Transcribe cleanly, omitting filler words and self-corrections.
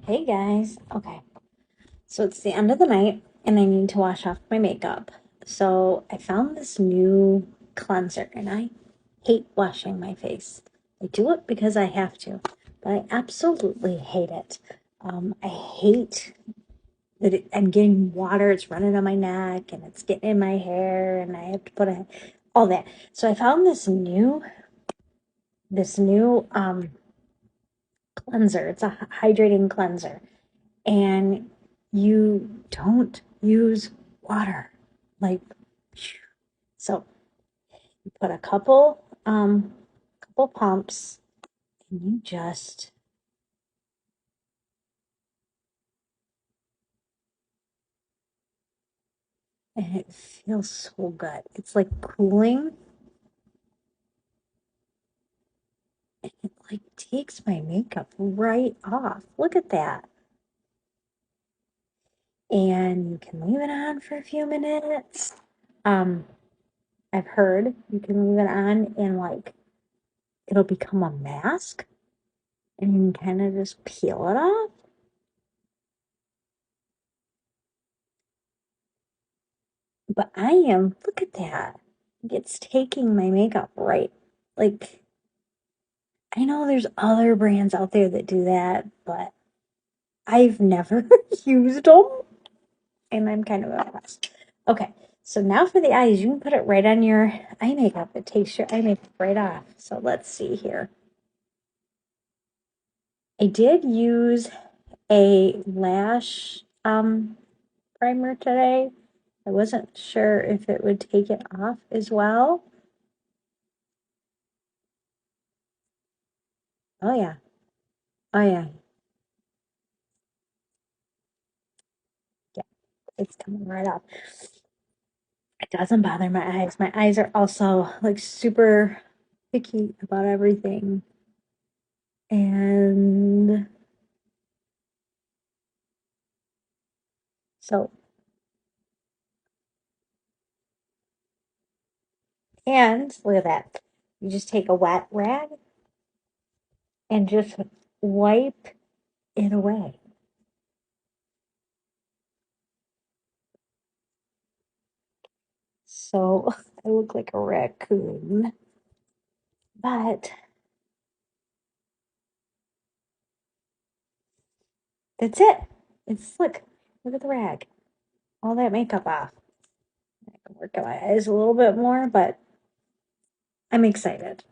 Hey guys. Okay. So it's the end of the night and I need to wash off my makeup. So I found this new cleanser and I hate washing my face. I do it because I have to, but I absolutely hate it. I hate that I'm getting water, it's running on my neck and it's getting in my hair and I have to all that. So I found this new cleanser. It's a hydrating cleanser. And you don't use water. Like, so you put a couple pumps and you just, and it feels so good. It's like cooling and it like takes my makeup right off. Look at that. And you can leave it on for a few minutes. Um, I've heard you can leave it on and like it'll become a mask and you can kind of just peel it off. But look at that. It's taking my makeup right. Like, I know there's other brands out there that do that, but I've never used them and I'm kind of impressed. Okay, so now for the eyes, you can put it right on your eye makeup. It takes your eye makeup right off. So let's see here. I did use a lash primer today. I wasn't sure if it would take it off as well. Oh yeah. Oh yeah. Yeah. It's coming right off. It doesn't bother my eyes. My eyes are also like super picky about everything. And so, and look at that. You just take a wet rag and just wipe it away. So I look like a raccoon. But that's it. Look at the rag. All that makeup off. I can work on my eyes a little bit more, but I'm excited.